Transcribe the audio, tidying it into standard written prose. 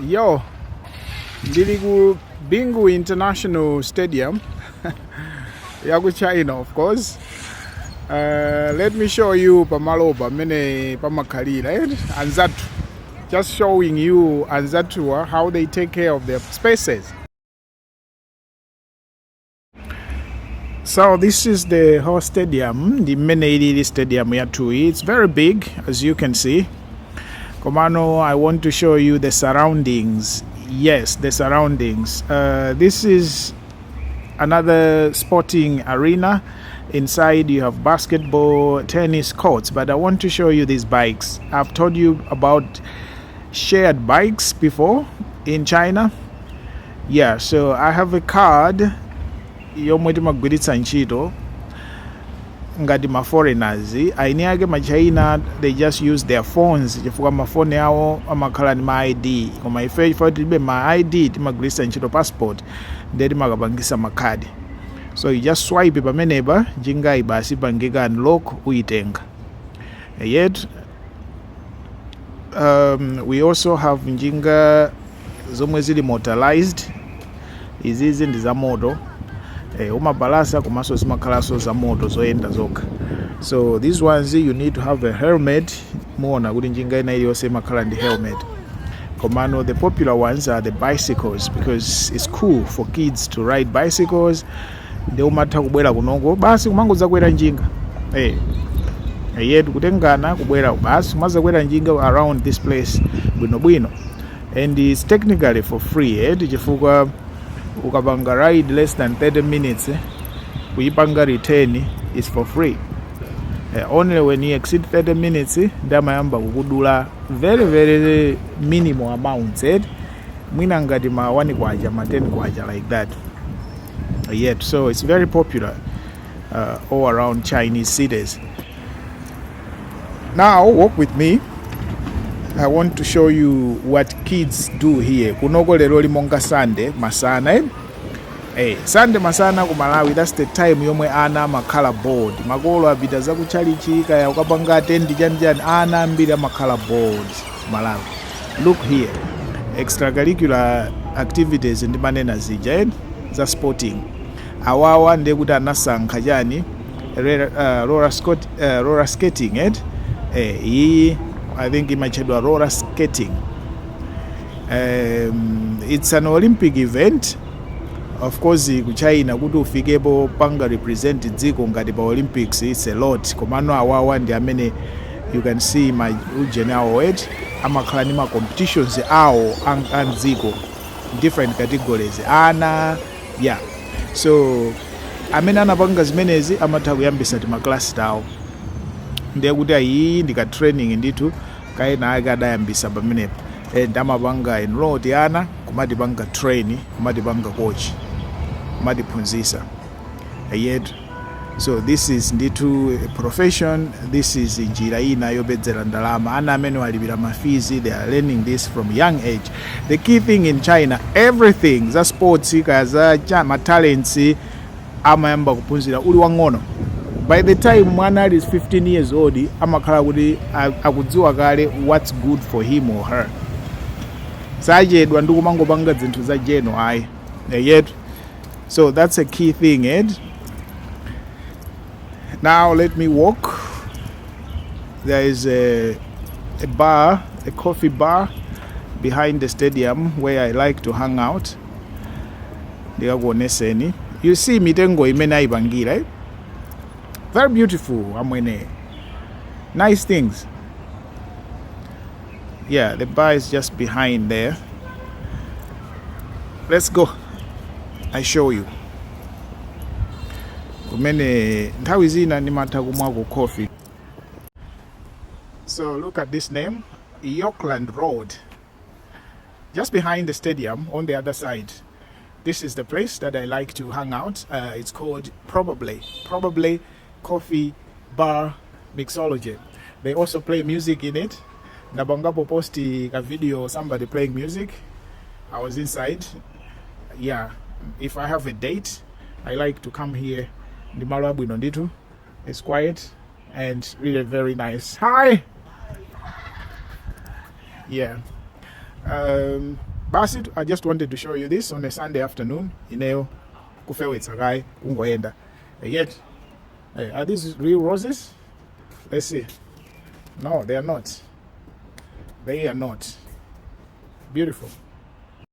Yo, ndili ku Bingu International Stadium. Ya ku China, of course. Let me show you pamaloba mene pamakhalira anzatu. Just showing you anzatu how they take care of their spaces. So this is the whole stadium, the main stadium yatu. It's very big, as you can see. Komano, I want to show you the surroundings. Yes, the surroundings. This is another sporting arena. Inside you have basketball, tennis courts, but I want to show you these bikes. I've told you about shared bikes before in China. Yeah, so I have a card. Yomwe magwiritsa ntchito ngati ma foreigners aini ake ma China, they just use their phones chifukwa mafoni awo amakhala ndi ma ID, koma ife chifukwa tilibe ma ID timagwiritsa ntchito passport ndi timakapangisa makhadi. So you just swipe pamenepa njinga ibasi pangika unlock uitenga. Yet we also have njinga zomwe zili motorized. Izizi ndi za moto. Umabalasa kumaso zimakhalaso za moto zoyenda zokha. So these ones you need to have a helmet. Muona kuti njinga ina iliyonse imakhala ndi helmet. Komano, the popular ones are the bicycles because it's cool for kids to ride bicycles. Ndi umatha kubwera kunoko basi kumangoza kwera njinga. Yet kutengana kubwera basi umaza kwera njinga around this place bwino. And it's technically for free. Chifukwa ukapanga ride less than 30 minutes kuipanga return is for free. Only when you exceed 30 minutes ndamayamba kukudula very minimal amounts. Mwina ngati ma 1 kwacha ma 10 kwacha like that. Yet so it's very popular all around Chinese cities. Now walk with me. I want to show you what kids do here. Kunoko lero limonga Sunday masana. Sunday masana ku Malawi, that's the time yomwe ana makhala board. Makolo abita za kuchalichi kaya ukapanga attend janjan ana ambiri amakhala board Malawi. Look here. Extracurricular activities ndi manena zija za sporting. Awawa ndiye kuti anasankha chani roller skating iyi I think imachedwa roller skating. It's an Olympic event. Of course ku China kuti ufikepo panga represent dziko ngati pa Olympics, it's a lot. Komano awawa ndi amene you can see my general amakhala ni ma competitions awo andziko different categories ana yeah. So amene anapanga zimenezi amatha kuyambisa ti maklasi tawo. Ndiye kuti ayi ndika training nditu kaena ake adayambisa pamenepo. Amapanga enroll ti ana kumati panga train, kumati panga coach, kumati phunzisa. Yet so this is nditu a profession. This is njira ina yobedzera ndalama. Ana amene walipira mafizi, they are learning this from young age. The key thing in China, everything za sports kaza ma talents amayamba kuphunzira uli wang'ono. By the time mwana is 15 years old, amakhala kuti akudziwa kale what's good for him or her. Sajedwa ndikumangopanga zinthu za jeno ayi. Yet so that's a key thing. Now let me walk. There is a bar, a coffee bar behind the stadium where I like to hang out. You see mitengo imene aipangira. Very beautiful amwene. Nice things. Yeah, the bar is just behind there. Let's go. I show you. Kumene nthawi zina ndimatha kumwako coffee. So look at this name, Yorkland Road. Just behind the stadium on the other side. This is the place that I like to hang out. It's called Probably Coffee Bar Mixology. They also play music in it. Nabangapo posti a video somebody playing music. I was inside. Yeah, if I have a date, I like to come here. It's quiet and really very nice. Hi. Yeah. Basi, I just wanted to show you this on a Sunday afternoon. Ineyo kufewetsakai kungoenda. Yet, are these real roses? Let's see. No, they are not. They are not. Beautiful.